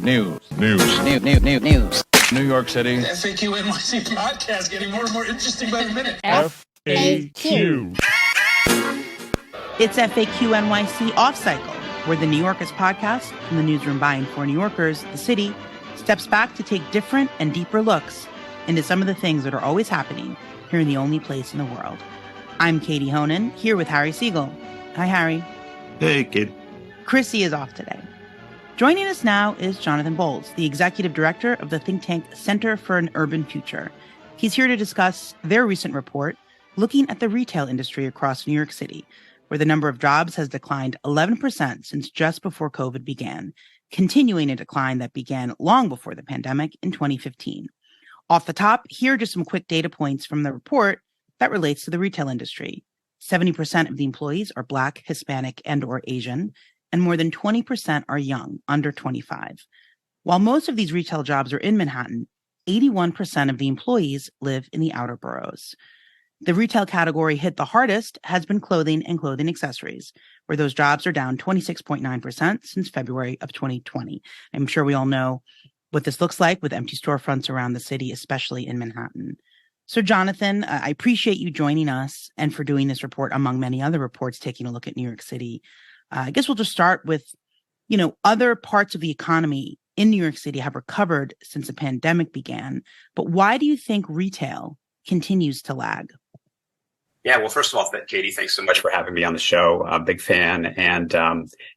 News. New York City. The FAQ NYC podcast getting more and more interesting by the minute. FAQ. It's FAQ NYC Off Cycle, where the New Yorkers podcast from the newsroom by and for New Yorkers, the city, steps back to take different and deeper looks into some of the things that are always happening here in the only place in the world. I'm Katie Honan, here with Harry Siegel. Hi, Harry. Hey, Katie. Chrissy is off today. Joining us now is Jonathan Bowles, the executive director of the think tank Center for an Urban Future. He's here to discuss their recent report looking at the retail industry across New York City, where the number of jobs has declined 11% since just before COVID began, continuing a decline that began long before the pandemic in 2015. Off the top, here are just some quick data points from the report that relates to the retail industry. 70% of the employees are Black, Hispanic, and or Asian, and more than 20% are young, under 25. While most of these retail jobs are in Manhattan, 81% of the employees live in the outer boroughs. The retail category hit the hardest has been clothing and clothing accessories, where those jobs are down 26.9% since February of 2020. I'm sure we all know what this looks like with empty storefronts around the city, especially in Manhattan. So, Jonathan, I appreciate you joining us and for doing this report, among many other reports, taking a look at New York City. I guess we'll just start with, other parts of the economy in New York City have recovered since the pandemic began. But why do you think retail continues to lag? Yeah, well, first of all, Katie, thanks so much for having me on the show. Big fan. And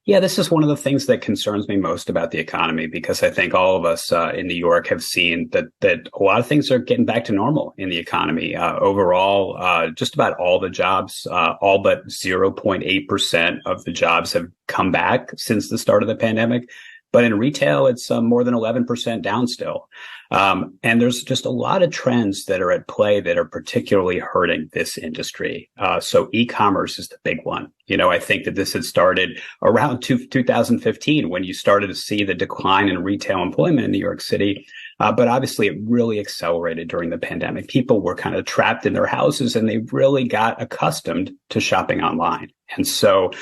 this is one of the things that concerns me most about the economy, because I think all of us in New York have seen that a lot of things are getting back to normal in the economy. Overall, just about all the jobs, all but 0.8% of the jobs have come back since the start of the pandemic. But in retail, it's more than 11% down still. And there's just a lot of trends that are at play that are particularly hurting this industry. So e-commerce is the big one. I think that this had started around 2015 when you started to see the decline in retail employment in New York City. But obviously, it really accelerated during the pandemic. People were kind of trapped in their houses and they really got accustomed to shopping online. And so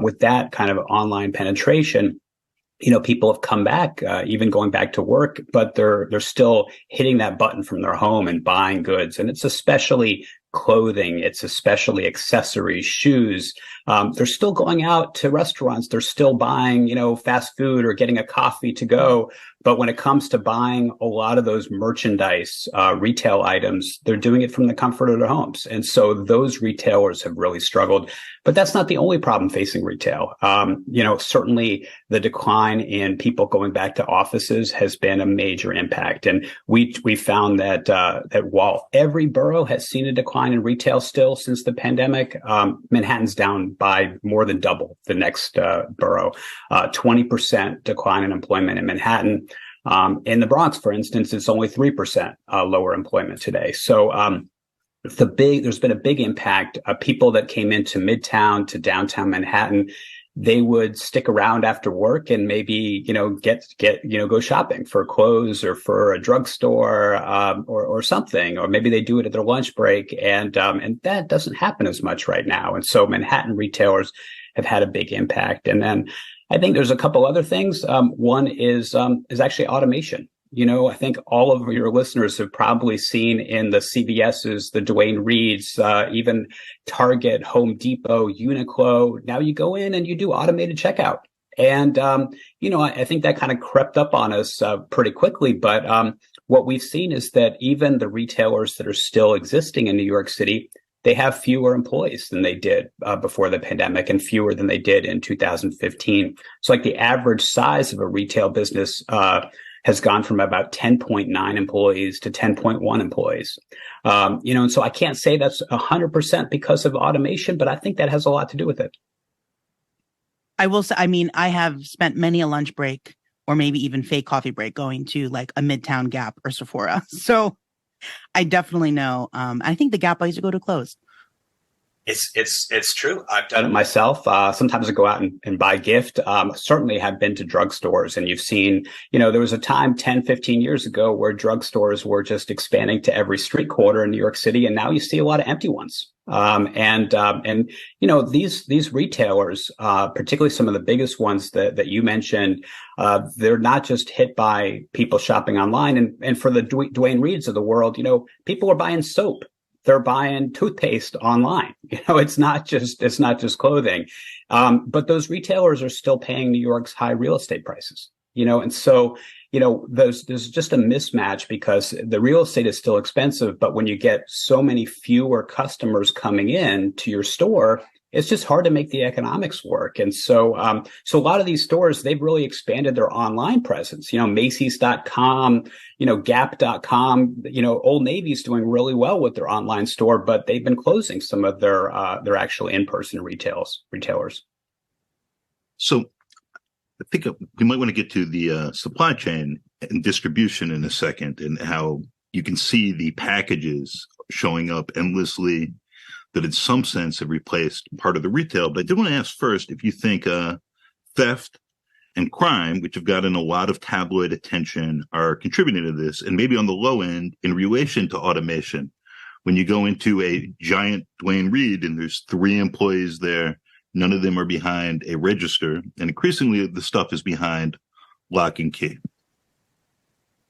with that kind of online penetration, people have come back, even going back to work, but they're still hitting that button from their home and buying goods. And it's especially clothing. It's especially accessories, shoes. They're still going out to restaurants. They're still buying, fast food or getting a coffee to go. But when it comes to buying a lot of those merchandise, retail items, they're doing it from the comfort of their homes. And so those retailers have really struggled. But that's not the only problem facing retail. Certainly the decline in people going back to offices has been a major impact. And we found that while every borough has seen a decline in retail still since the pandemic, Manhattan's down by more than double the next borough, 20% decline in employment in Manhattan. In the Bronx, for instance, it's only 3% lower employment today. So there's been a big impact. People that came into Midtown to downtown Manhattan, they would stick around after work and maybe, go shopping for clothes or for a drugstore, or something, or maybe they do it at their lunch break. And that doesn't happen as much right now. And so Manhattan retailers have had a big impact. And then I think there's a couple other things. One is actually automation. I think all of your listeners have probably seen in the CVS's, the Duane Reade's, even Target, Home Depot, Uniqlo. Now you go in and you do automated checkout. And, I think that kind of crept up on us pretty quickly. But what we've seen is that even the retailers that are still existing in New York City, they have fewer employees than they did before the pandemic and fewer than they did in 2015. So like the average size of a retail business has gone from about 10.9 employees to 10.1 employees. And so I can't say that's 100% because of automation, but I think that has a lot to do with it. I will say, I have spent many a lunch break or maybe even fake coffee break going to like a Midtown Gap or Sephora. So I definitely know. I think the Gap I used to go to closed. It's true. I've done it myself. Sometimes I go out and buy gift. Certainly have been to drugstores, and you've seen, there was a time 10, 15 years ago where drugstores were just expanding to every street corner in New York City. And now you see a lot of empty ones. These retailers, particularly some of the biggest ones that you mentioned, they're not just hit by people shopping online. And for the Dwayne Reeds of the world, people are buying soap. They're buying toothpaste online. It's not just clothing. But those retailers are still paying New York's high real estate prices, and so, there's just a mismatch because the real estate is still expensive. But when you get so many fewer customers coming in to your store, it's just hard to make the economics work. And so a lot of these stores, they've really expanded their online presence, Macy's.com, Gap.com, Old Navy's doing really well with their online store, but they've been closing some of their actual in-person retailers. So I think we might want to get to the supply chain and distribution in a second, and how you can see the packages showing up endlessly that in some sense have replaced part of the retail. But I did want to ask first if you think theft and crime, which have gotten a lot of tabloid attention, are contributing to this, and maybe on the low end in relation to automation. When you go into a giant Dwayne Reed and there's 3 employees there, none of them are behind a register, and increasingly the stuff is behind lock and key.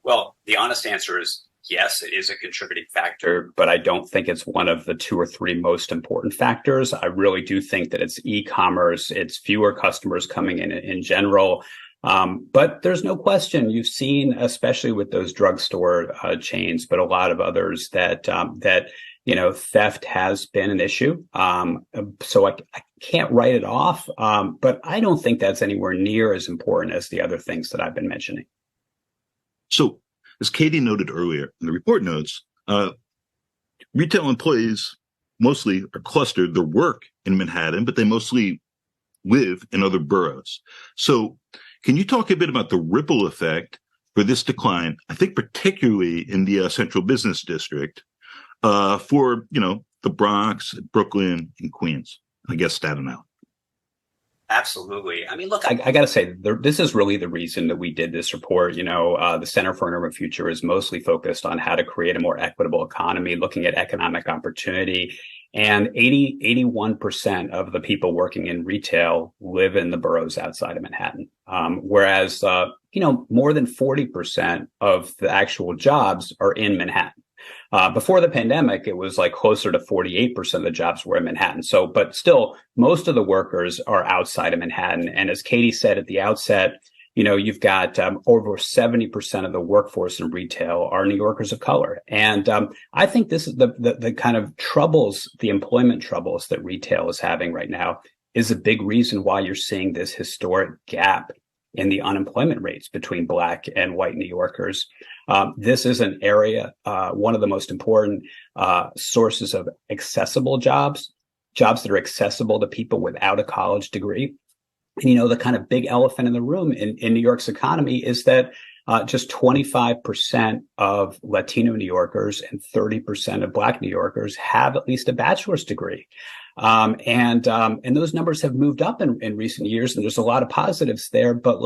Well, the honest answer is yes, it is a contributing factor, but I don't think it's one of the 2 or 3 most important factors. I really do think that it's e-commerce, it's fewer customers coming in general. But there's no question you've seen, especially with those drugstore chains, but a lot of others that theft has been an issue. So I can't write it off, but I don't think that's anywhere near as important as the other things that I've been mentioning. So, as Katie noted earlier in the report notes, retail employees mostly are clustered. They work in Manhattan, but they mostly live in other boroughs. So can you talk a bit about the ripple effect for this decline, I think particularly in the central business district, for, the Bronx, Brooklyn, and Queens, I guess Staten Island? Absolutely. I mean, look, I got to say, this is really the reason that we did this report. The Center for an Urban Future is mostly focused on how to create a more equitable economy, looking at economic opportunity. And 81% of the people working in retail live in the boroughs outside of Manhattan. Whereas, more than 40% of the actual jobs are in Manhattan. Before the pandemic, it was like closer to 48% of the jobs were in Manhattan. So, but still, most of the workers are outside of Manhattan. And as Katie said at the outset, you've got over 70% of the workforce in retail are New Yorkers of color. And I think this is the kind of troubles, the employment troubles that retail is having right now is a big reason why you're seeing this historic gap in the unemployment rates between Black and white New Yorkers. This is an area, one of the most important sources of accessible jobs that are accessible to people without a college degree. And, the kind of big elephant in the room in New York's economy is that just 25% of Latino New Yorkers and 30% of Black New Yorkers have at least a bachelor's degree. And those numbers have moved up in recent years, and there's a lot of positives there. But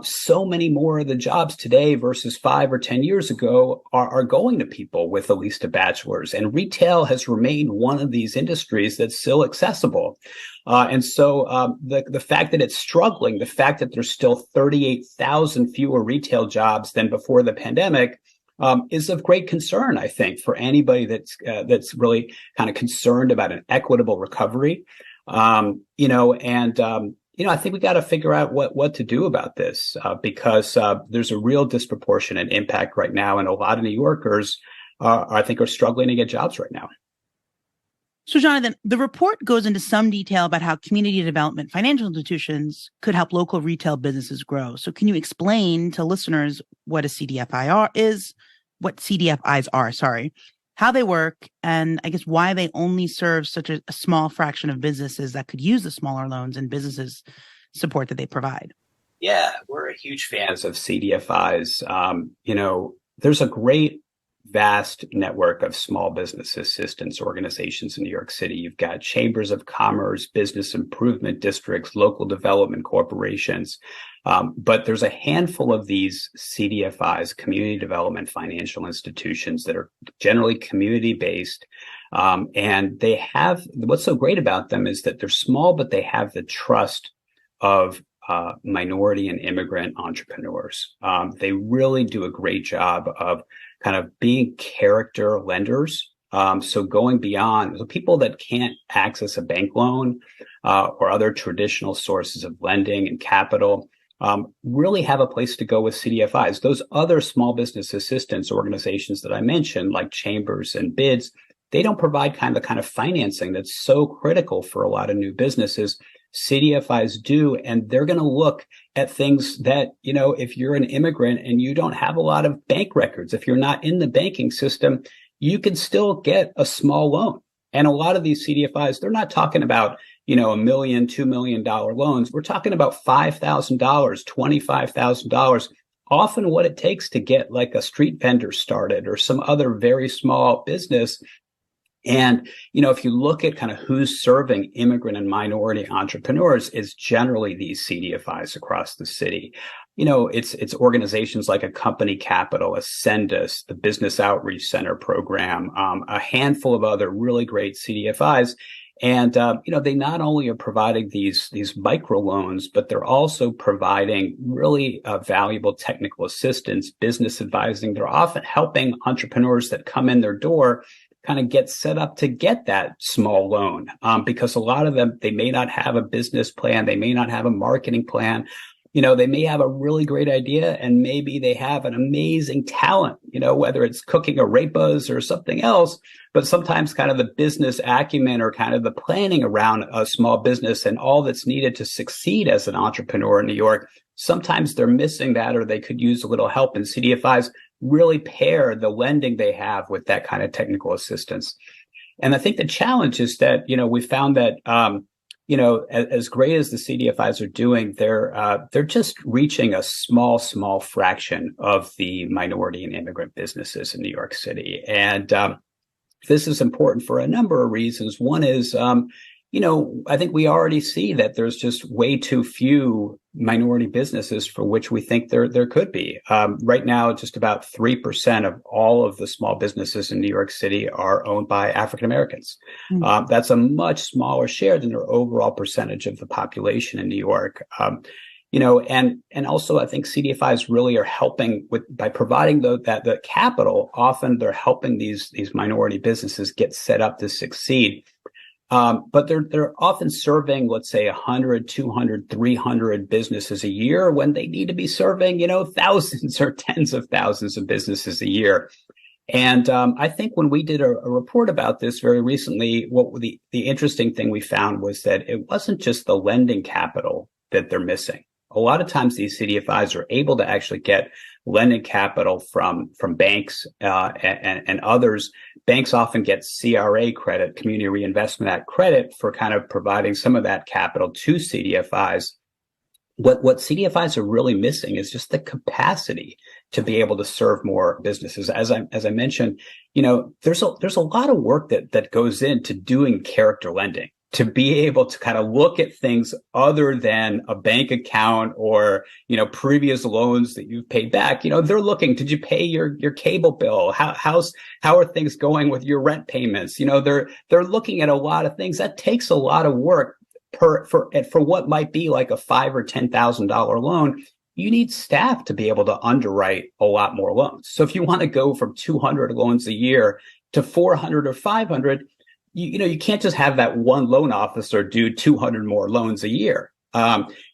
so many more of the jobs today versus 5 or 10 years ago are going to people with at least a bachelor's. And retail has remained one of these industries that's still accessible. And so the fact that it's struggling, the fact that there's still 38,000 fewer retail jobs than before the pandemic, is of great concern, I think, for anybody that's really kind of concerned about an equitable recovery. I think we got to figure out what to do about this because there's a real disproportionate impact right now, and a lot of New Yorkers, I think, are struggling to get jobs right now. So, Jonathan, the report goes into some detail about how community development financial institutions could help local retail businesses grow. So can you explain to listeners what a CDFI is, what CDFIs are, how they work, and I guess why they only serve such a small fraction of businesses that could use the smaller loans and businesses support that they provide? Yeah, we're huge fans of CDFIs. There's a great vast network of small business assistance organizations in New York City. You've got chambers of commerce, business improvement districts, local development corporations. But there's a handful of these CDFIs, community development financial institutions, that are generally community-based. And they have, what's so great about them is that they're small, but they have the trust of minority and immigrant entrepreneurs. They really do a great job of kind of being character lenders. So going beyond the people that can't access a bank loan or other traditional sources of lending and capital, really have a place to go with CDFIs. Those other small business assistance organizations that I mentioned, like chambers and BIDS, they don't provide the kind of financing that's so critical for a lot of new businesses. CDFIs do, and they're going to look at things that, if you're an immigrant and you don't have a lot of bank records, if you're not in the banking system, you can still get a small loan. And a lot of these CDFIs, they're not talking about, $1 million, $2 million loans. We're talking about $5,000, $25,000, often what it takes to get like a street vendor started or some other very small business. And, if you look at kind of who's serving immigrant and minority entrepreneurs, it's generally these CDFIs across the city. It's organizations like Accompany Capital, Ascendus, the Business Outreach Center program, a handful of other really great CDFIs. And, they not only are providing these microloans, but they're also providing really valuable technical assistance, business advising. They're often helping entrepreneurs that come in their door kind of get set up to get that small loan, because a lot of them, they may not have a business plan. They may not have a marketing plan. They may have a really great idea, and maybe they have an amazing talent, whether it's cooking arepas or something else, but sometimes kind of the business acumen or kind of the planning around a small business and all that's needed to succeed as an entrepreneur in New York, sometimes they're missing that, or they could use a little help. And CDFIs really pair the lending they have with that kind of technical assistance. And I think the challenge is that, we found that, as great as the CDFIs are doing, they're just reaching a small fraction of the minority and immigrant businesses in New York City. And this is important for a number of reasons. One is, I think we already see that there's just way too few minority businesses for which we think there could be. Right now, just about 3% of all of the small businesses in New York City are owned by African Americans. Mm-hmm. That's a much smaller share than their overall percentage of the population in New York. And also I think CDFIs really are helping by providing the capital. Often they're helping these minority businesses get set up to succeed. But they're often serving, let's say, 100, 200, 300 businesses a year when they need to be serving, thousands or tens of thousands of businesses a year. And I think when we did a report about this very recently, what the interesting thing we found was that it wasn't just the lending capital that they're missing. A lot of times these CDFIs are able to actually get lending capital from banks and others. Banks often get CRA credit, Community Reinvestment Act credit, for kind of providing some of that capital to CDFIs. What CDFIs are really missing is just the capacity to be able to serve more businesses. As I mentioned, there's a lot of work that goes into doing character lending, to be able to kind of look at things other than a bank account or, previous loans that you've paid back. They're looking, did you pay your cable bill? How are things going with your rent payments? They're looking at a lot of things. That takes a lot of work for what might be like a $5,000 or $10,000 loan. You need staff to be able to underwrite a lot more loans. So if you want to go from 200 loans a year to 400 or 500, you can't just have that one loan officer do 200 more loans a year.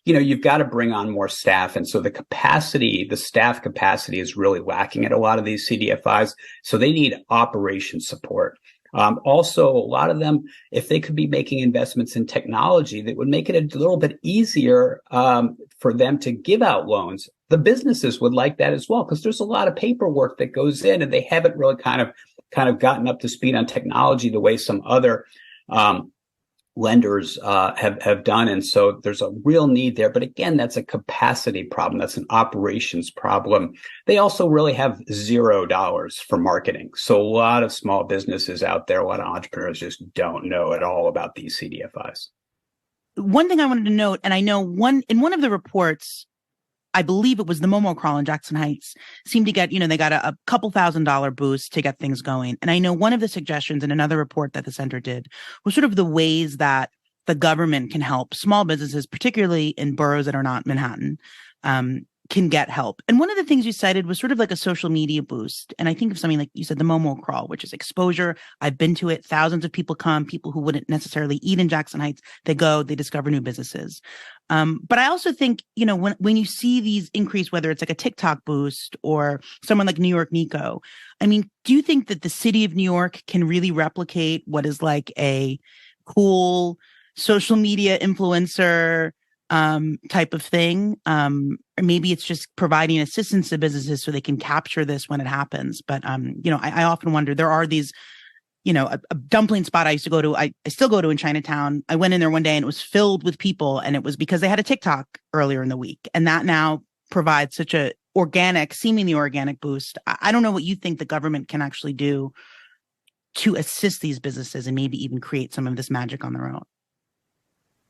You've got to bring on more staff. And so the staff capacity is really lacking at a lot of these CDFIs. So they need operation support. Also, a lot of them, if they could be making investments in technology that would make it a little bit easier for them to give out loans, the businesses would like that as well, because there's a lot of paperwork that goes in, and they haven't really kind of gotten up to speed on technology the way some other lenders have done. And so there's a real need there. But again, that's a capacity problem. That's an operations problem. They also really have $0 for marketing. So a lot of small businesses out there, a lot of entrepreneurs just don't know at all about these CDFIs. One thing I wanted to note, and I know in one of the reports, I believe it was the Momo Crawl in Jackson Heights, seemed to get, they got a couple $1,000 boost to get things going. And I know one of the suggestions in another report that the center did was sort of the ways that the government can help small businesses, particularly in boroughs that are not Manhattan, can get help. And one of the things you cited was sort of like a social media boost. And I think of something like you said, the Momo Crawl, which is exposure. I've been to it. Thousands of people come, people who wouldn't necessarily eat in Jackson Heights. They go, they discover new businesses. But I also think, when you see these increase, whether it's like a TikTok boost or someone like New York Nico, I mean, do you think that the city of New York can really replicate what is like a cool social media influencer type of thing? Or maybe it's just providing assistance to businesses so they can capture this when it happens. But, I often wonder, there are these, a dumpling spot I used to go to, I still go to in Chinatown. I went in there one day and it was filled with people, and it was because they had a TikTok earlier in the week. And that now provides such a seemingly organic boost. I don't know what you think the government can actually do to assist these businesses and maybe even create some of this magic on their own.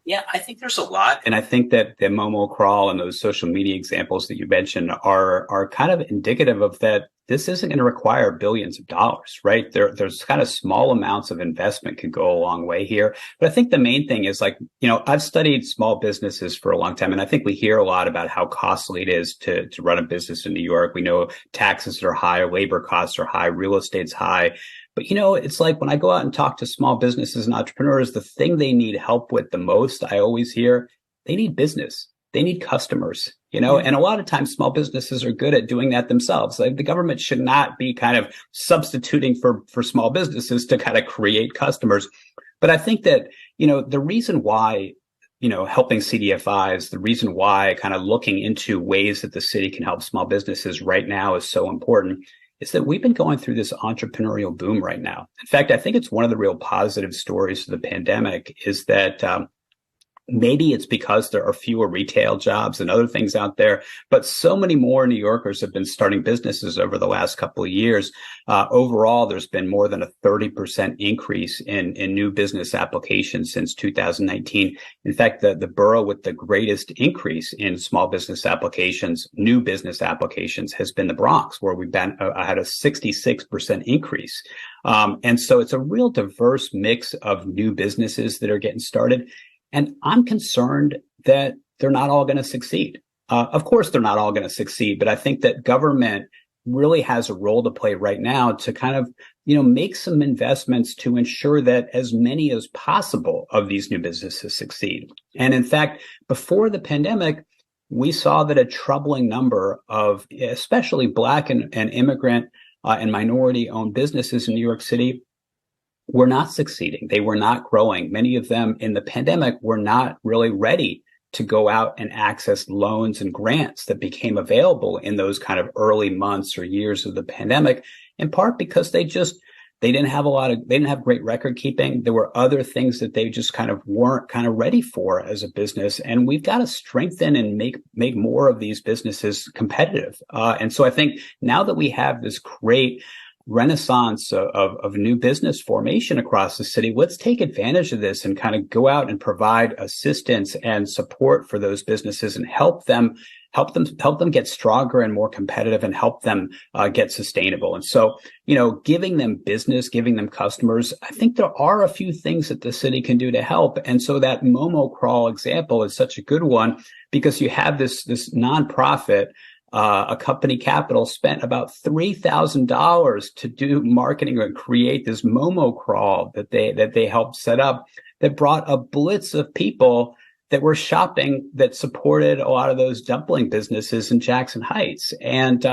Yeah, I think there's a lot. And I think that the Momo Crawl and those social media examples that you mentioned are kind of indicative of that. This isn't going to require billions of dollars, right? There's kind of small amounts of investment can go a long way here. But I think the main thing is I've studied small businesses for a long time, and I think we hear a lot about how costly it is to run a business in New York. We know taxes are high, labor costs are high, real estate's high. But, it's like when I go out and talk to small businesses and entrepreneurs, the thing they need help with the most, I always hear, they need business. They need customers, and a lot of times small businesses are good at doing that themselves. Like, the government should not be kind of substituting for small businesses to kind of create customers. But I think that, the reason why, helping CDFIs, the reason why kind of looking into ways that the city can help small businesses right now is so important is that we've been going through this entrepreneurial boom right now. In fact, I think it's one of the real positive stories of the pandemic is that maybe it's because there are fewer retail jobs and other things out there, but so many more New Yorkers have been starting businesses over the last couple of years. Overall, there's been more than a 30% increase in new business applications since 2019. In fact, the borough with the greatest increase in small business applications, new business applications, has been the Bronx, where we've been had a 66% increase. And so it's a real diverse mix of new businesses that are getting started. And I'm concerned that they're not all going to succeed. Of course, they're not all going to succeed, but I think that government really has a role to play right now to kind of, make some investments to ensure that as many as possible of these new businesses succeed. And in fact, before the pandemic, we saw that a troubling number of especially Black and immigrant and minority-owned businesses in New York City were not succeeding. They were not growing. Many of them in the pandemic were not really ready to go out and access loans and grants that became available in those kind of early months or years of the pandemic, in part because they didn't have great record keeping. There were other things that they just kind of weren't kind of ready for as a business. And we've got to strengthen and make more of these businesses competitive. And so I think now that we have this great renaissance of new business formation across the city, let's take advantage of this and kind of go out and provide assistance and support for those businesses and help them get stronger and more competitive and help them get sustainable. And so, giving them business, giving them customers, I think there are a few things that the city can do to help. And so that Momo Crawl example is such a good one because you have this nonprofit. A company capital spent about $3,000 to do marketing and create this Momo Crawl that they helped set up that brought a blitz of people that were shopping that supported a lot of those dumpling businesses in Jackson Heights. And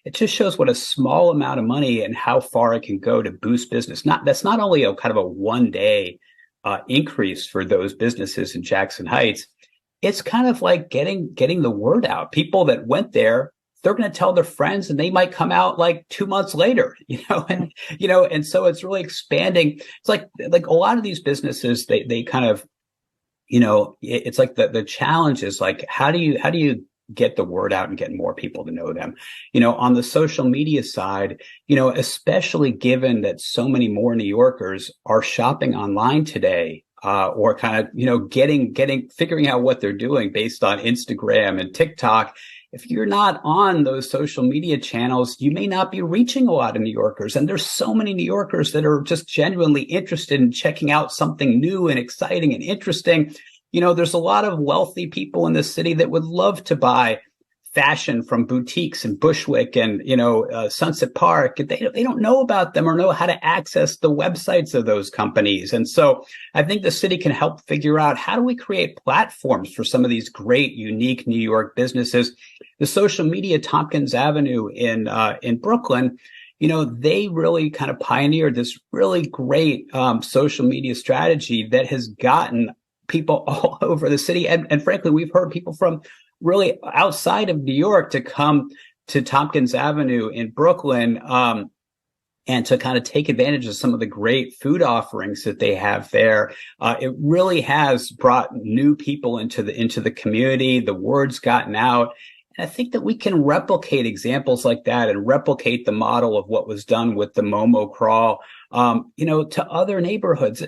it just shows what a small amount of money and how far it can go to boost business. That's not only a kind of a one day increase for those businesses in Jackson Heights. It's kind of like getting the word out. People that went there they're going to tell their friends and they might come out like 2 months later, and so it's really expanding. It's like a lot of these businesses, they kind of, it's like the challenge is like, how do you get the word out and get more people to know them? On the social media side, especially given that so many more New Yorkers are shopping online today, or kind of, figuring out what they're doing based on Instagram and TikTok. If you're not on those social media channels, you may not be reaching a lot of New Yorkers. And there's so many New Yorkers that are just genuinely interested in checking out something new and exciting and interesting. There's a lot of wealthy people in the city that would love to buy fashion from boutiques in Bushwick and, Sunset Park. They don't know about them or know how to access the websites of those companies. And so I think the city can help figure out, how do we create platforms for some of these great, unique New York businesses? The social media Tompkins Avenue in Brooklyn, they really kind of pioneered this really great social media strategy that has gotten people all over the city. And frankly, we've heard people from really outside of New York to come to Tompkins Avenue in Brooklyn, and to kind of take advantage of some of the great food offerings that they have there. It really has brought new people into the community. The word's gotten out. And I think that we can replicate examples like that and replicate the model of what was done with the Momo Crawl, to other neighborhoods.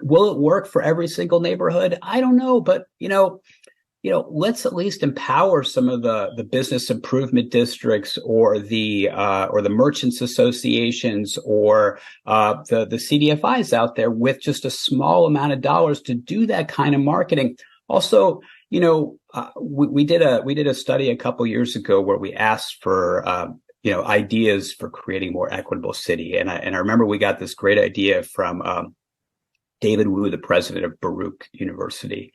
Will it work for every single neighborhood? I don't know, but let's at least empower some of the business improvement districts or the merchants associations or the CDFIs out there with just a small amount of dollars to do that kind of marketing. Also, we did a study a couple years ago where we asked for ideas for creating more equitable city, and I remember we got this great idea from David Wu, the president of Baruch University.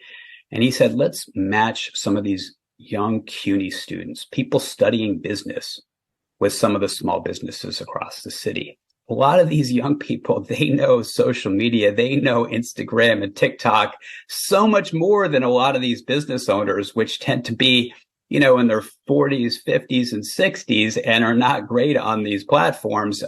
And he said, let's match some of these young CUNY students, people studying business, with some of the small businesses across the city. A lot of these young people, they know social media, they know Instagram and TikTok so much more than a lot of these business owners, which tend to be, in their 40s, 50s, and 60s and are not great on these platforms.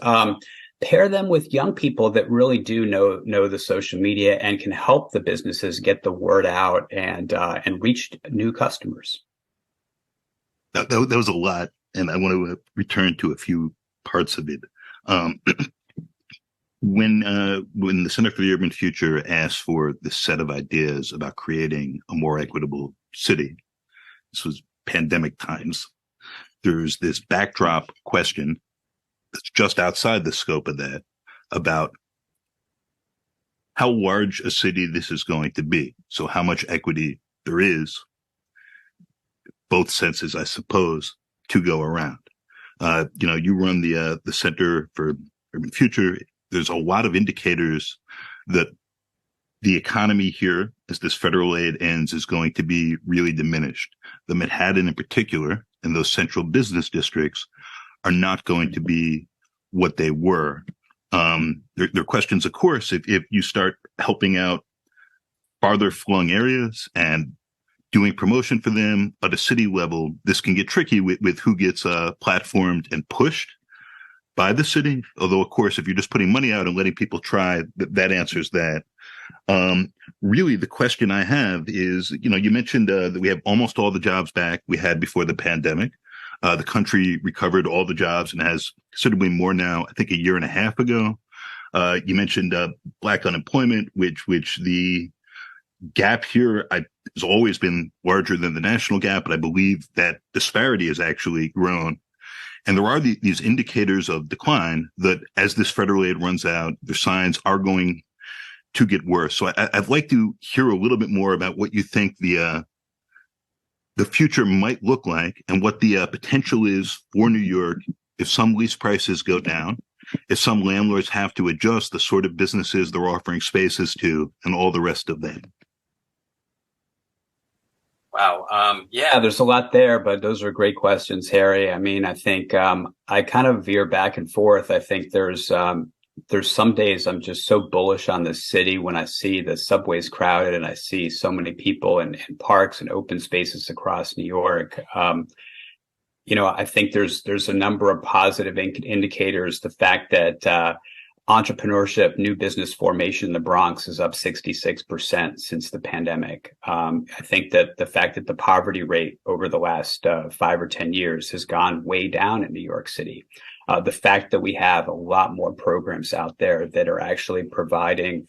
Pair them with young people that really do know the social media and can help the businesses get the word out and reach new customers. That was a lot, and I want to return to a few parts of it. When the Center for the Urban Future asked for this set of ideas about creating a more equitable city, this was pandemic times. There's this backdrop question that's just outside the scope of that, about how large a city this is going to be. So how much equity there is, both senses, I suppose, to go around. You run the Center for Urban Future. There's a lot of indicators that the economy here, as this federal aid ends, is going to be really diminished. The Manhattan in particular, and those central business districts, are not going to be what they were. There are questions, of course, if you start helping out farther flung areas and doing promotion for them at a city level, this can get tricky with who gets platformed and pushed by the city. Although, of course, if you're just putting money out and letting people try, that answers that. Really, the question I have is, you mentioned that we have almost all the jobs back we had before the pandemic. The country recovered all the jobs and has considerably more now, I think a year and a half ago. You mentioned Black unemployment, which the gap here has always been larger than the national gap, but I believe that disparity has actually grown. And there are these indicators of decline that as this federal aid runs out, the signs are going to get worse. So I'd like to hear a little bit more about what you think the future might look like and what the potential is for New York if some lease prices go down, if some landlords have to adjust the sort of businesses they're offering spaces to, and all the rest of that. Wow. Yeah, there's a lot there, but those are great questions, Harry. I mean, I think I kind of veer back and forth. I think there's some days I'm just so bullish on the city when I see the subways crowded and I see so many people in parks and open spaces across New York. I think there's a number of positive indicators. The fact that entrepreneurship, new business formation in the Bronx is up 66% since the pandemic. I think that the fact that the poverty rate over the last 5 or 10 years has gone way down in New York City. The fact that we have a lot more programs out there that are actually providing,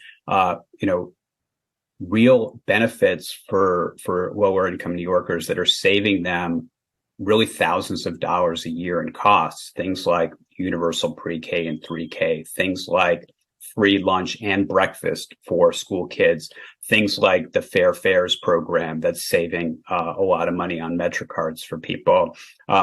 real benefits for lower income New Yorkers that are saving them really thousands of dollars a year in costs, things like universal pre-K and 3K, things like free lunch and breakfast for school kids, things like the Fair Fares program that's saving a lot of money on MetroCards for people.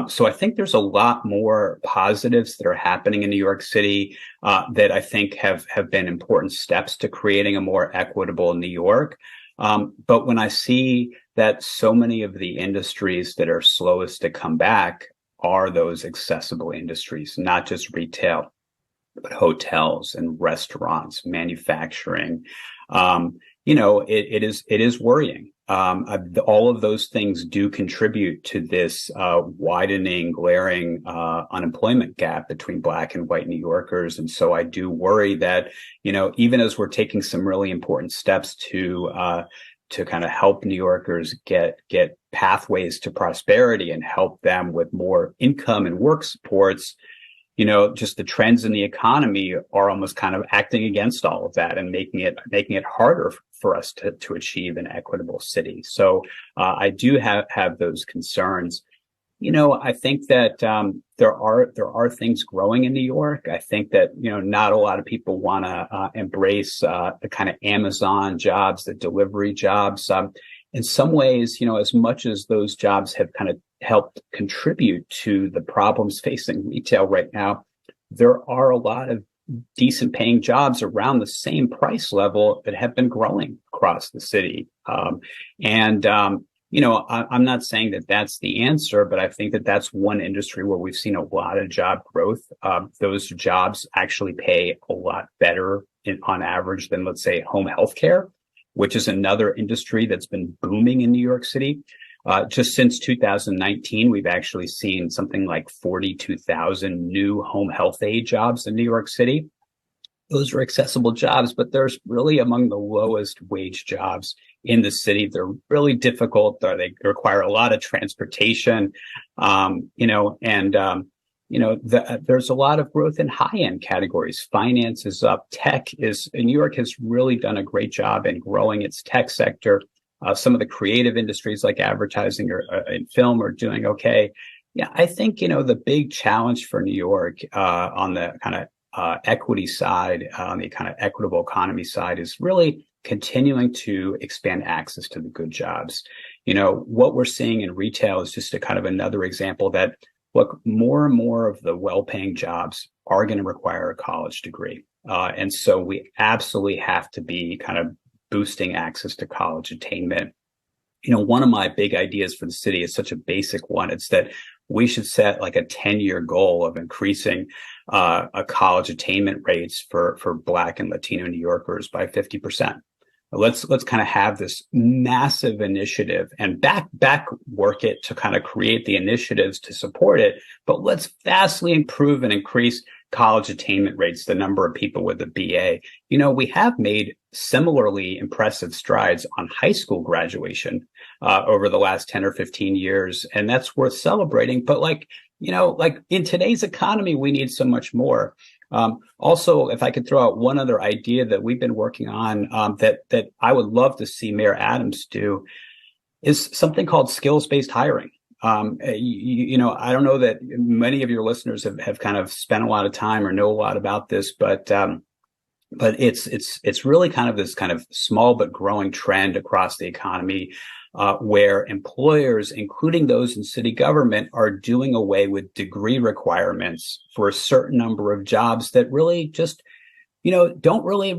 So I think there's a lot more positives that are happening in New York City that I think have been important steps to creating a more equitable New York. But when I see that so many of the industries that are slowest to come back are those accessible industries, not just retail, but hotels and restaurants, manufacturing, it is worrying. All of those things do contribute to this widening, glaring unemployment gap between Black and white New Yorkers. And so I do worry that, even as we're taking some really important steps to kind of help New Yorkers get pathways to prosperity and help them with more income and work supports, just the trends in the economy are almost kind of acting against all of that and making it harder for us to achieve an equitable city. So I do have those concerns. I think that there are things growing in New York. I think that not a lot of people want to embrace the kind of Amazon jobs, the delivery jobs. In some ways, as much as those jobs have kind of helped contribute to the problems facing retail right now, there are a lot of decent paying jobs around the same price level that have been growing across the city. I'm not saying that that's the answer, but I think that that's one industry where we've seen a lot of job growth. Those jobs actually pay a lot better on average than, let's say, home health care, which is another industry that's been booming in New York City. Just since 2019, we've actually seen something like 42,000 new home health aide jobs in New York City. Those are accessible jobs, but they're really among the lowest wage jobs in the city. They're really difficult. They require a lot of transportation, there's a lot of growth in high-end categories. Finance is up. New York has really done a great job in growing its tech sector. Some of the creative industries like advertising or in film are doing okay. Yeah, I think, the big challenge for New York on the kind of equity side, on the kind of equitable economy side, is really continuing to expand access to the good jobs. What we're seeing in retail is just a kind of another example that, look, more and more of the well-paying jobs are going to require a college degree. And so we absolutely have to be kind of boosting access to college attainment. One of my big ideas for the city is such a basic one. It's that we should set like a 10-year goal of increasing a college attainment rates for Black and Latino New Yorkers by 50%. Let's kind of have this massive initiative and back work it to kind of create the initiatives to support it. But let's vastly improve and increase college attainment rates, the number of people with a BA. We have made similarly impressive strides on high school graduation over the last 10 or 15 years, and that's worth celebrating. But like in today's economy, we need so much more. Also, if I could throw out one other idea that we've been working on that I would love to see Mayor Adams do is something called skills-based hiring. I don't know that many of your listeners have kind of spent a lot of time or know a lot about this, but it's really kind of this kind of small but growing trend across the economy, where employers, including those in city government, are doing away with degree requirements for a certain number of jobs that really just, don't really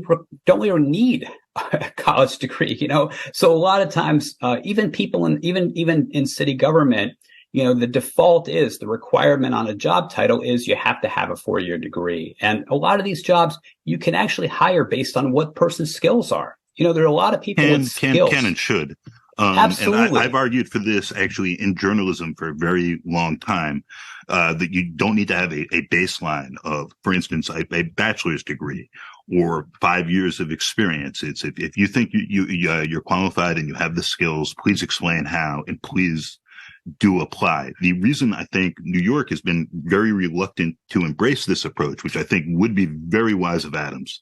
need a college degree, So a lot of times, even people even in city government, the default is the requirement on a job title is you have to have a 4-year degree. And a lot of these jobs you can actually hire based on what person's skills are. There are a lot of people with skills. Can and should. Absolutely. And I've argued for this actually in journalism for a very long time, that you don't need to have a baseline of, for instance, a bachelor's degree or 5 years of experience. It's if you think you're qualified and you have the skills, please explain how, and please do apply. The reason I think New York has been very reluctant to embrace this approach, which I think would be very wise of Adams,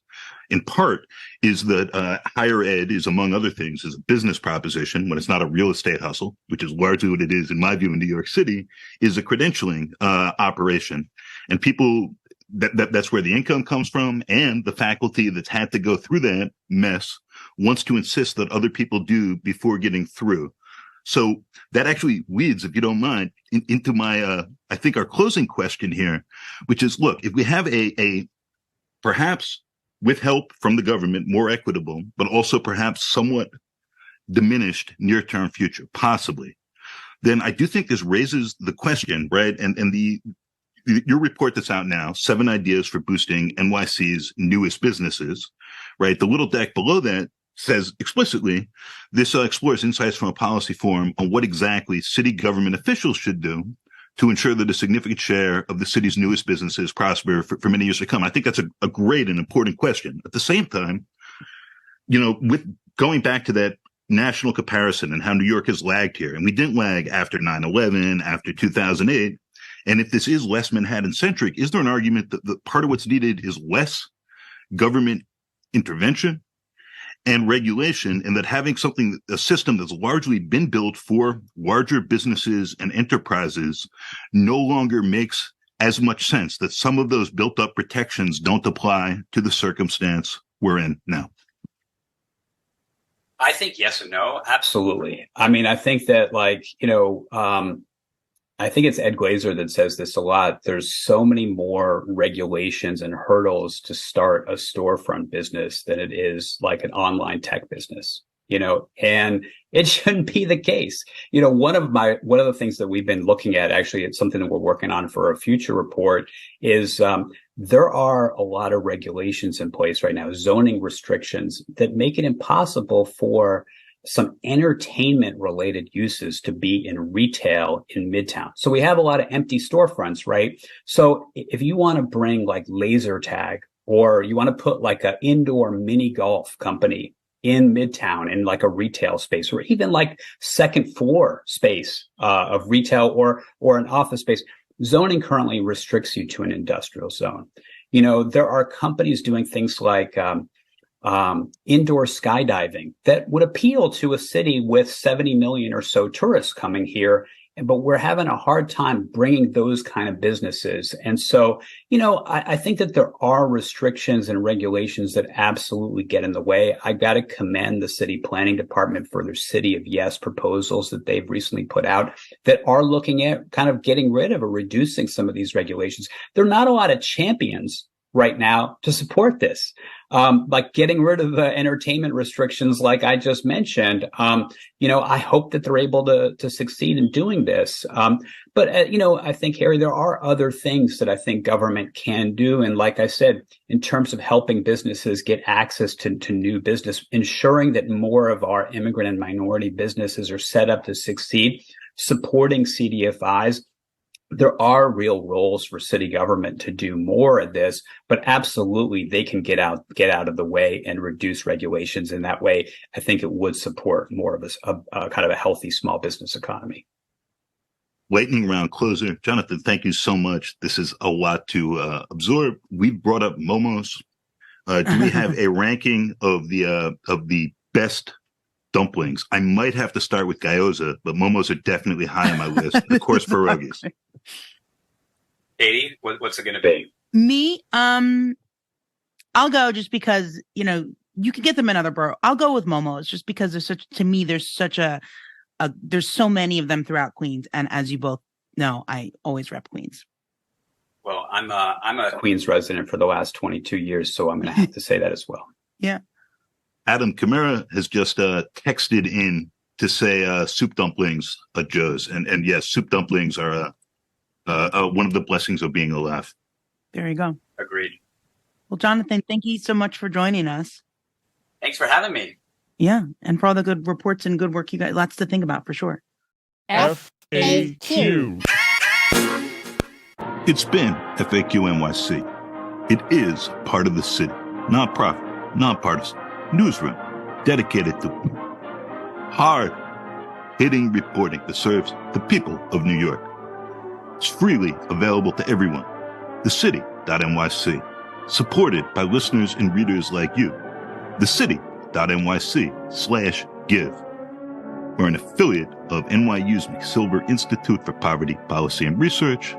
in part, is that higher ed is, among other things, is a business proposition when it's not a real estate hustle, which is largely what it is, in my view, in New York City, is a credentialing operation. And people, that's where the income comes from, and the faculty that's had to go through that mess wants to insist that other people do before getting through. So that actually leads, if you don't mind, into my, I think, our closing question here, which is, look, if we have a perhaps with help from the government, more equitable, but also perhaps somewhat diminished near-term future, possibly, then I do think this raises the question, right? And your report that's out now, 7 ideas for boosting NYC's newest businesses, right? The little deck below that says explicitly, this explores insights from a policy forum on what exactly city government officials should do to ensure that a significant share of the city's newest businesses prosper for many years to come. I think that's a great and important question. At the same time, with going back to that national comparison and how New York has lagged here, and we didn't lag after 9/11, after 2008. And if this is less Manhattan-centric, is there an argument that part of what's needed is less government intervention and regulation, and that having a system that's largely been built for larger businesses and enterprises no longer makes as much sense, that some of those built up protections don't apply to the circumstance we're in now? I think yes and no. Absolutely. I mean, I think that I think it's Ed Glazer that says this a lot. There's so many more regulations and hurdles to start a storefront business than it is like an online tech business, and it shouldn't be the case. One of the things that we've been looking at, actually, it's something that we're working on for a future report, is there are a lot of regulations in place right now, zoning restrictions that make it impossible for some entertainment related uses to be in retail in Midtown. So we have a lot of empty storefronts, right? So if you want to bring like laser tag, or you want to put like an indoor mini golf company in Midtown in like a retail space, or even like second floor space of retail or an office space, zoning currently restricts you to an industrial zone. There are companies doing things like indoor skydiving that would appeal to a city with 70 million or so tourists coming here. But we're having a hard time bringing those kind of businesses. And so, I think that there are restrictions and regulations that absolutely get in the way. I got to commend the city planning department for their City of Yes proposals that they've recently put out that are looking at kind of getting rid of or reducing some of these regulations. There are not a lot of champions right now to support this, like getting rid of the entertainment restrictions, like I just mentioned. I hope that they're able to succeed in doing this. But I think, Harry, there are other things that I think government can do. And like I said, in terms of helping businesses get access to new business, ensuring that more of our immigrant and minority businesses are set up to succeed, supporting CDFIs. There are real roles for city government to do more of this, but absolutely they can get out of the way and reduce regulations. In that way, I think it would support more of a kind of a healthy small business economy. Lightning round closer. Jonathan, thank you so much. This is a lot to absorb. We brought up Momo's. Do we have a ranking of the best dumplings? I might have to start with gyoza, but Momo's are definitely high on my list. Of course, pierogies. Katie, what's it going to be? Me, I'll go just because, you can get them in other borough. I'll go with Momo's just because there's so many of them throughout Queens. And as you both know, I always rep Queens. Well, I'm a Queens resident for the last 22 years, so I'm going to have to say that as well. Yeah. Adam Kamara has just texted in to say soup dumplings are Joe's. And yes, soup dumplings are one of the blessings of being alive. There you go. Agreed. Well, Jonathan, thank you so much for joining us. Thanks for having me. Yeah. And for all the good reports and good work you got, lots to think about for sure. FAQ. It's been FAQ NYC. It is part of the city, nonprofit, nonpartisan, newsroom dedicated to hard-hitting reporting that serves the people of New York. It's freely available to everyone. TheCity.NYC, supported by listeners and readers like you. TheCity.NYC/give. We're an affiliate of NYU's McSilver Institute for Poverty Policy and Research,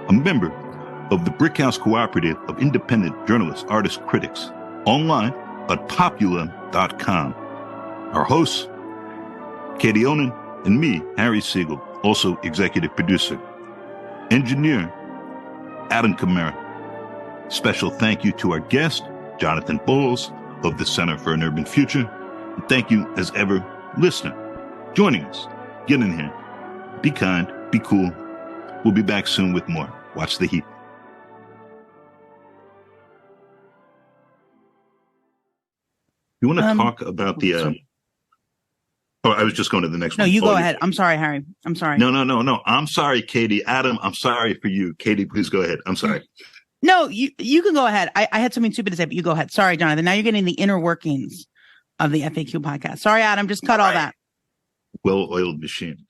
a member of the Brickhouse Cooperative of Independent Journalists, Artists, Critics, online at popula.com. Our hosts, Katie Onan, and me, Harry Siegel, also executive producer. Engineer, Adam Kamara. Special thank you to our guest, Jonathan Bowles of the Center for an Urban Future. And thank you, as ever, listener, joining us. Get in here. Be kind. Be cool. We'll be back soon with more. Watch the heat. You want to talk about the... Oh, I was just going to the next one. No, you go ahead. I'm sorry, Harry. I'm sorry. No. I'm sorry, Katie. Adam, I'm sorry for you. Katie, please go ahead. I'm sorry. No, you can go ahead. I had something stupid to say, but you go ahead. Sorry, Jonathan. Now you're getting the inner workings of the FAQ podcast. Sorry, Adam. Just cut all that. Well-oiled machine.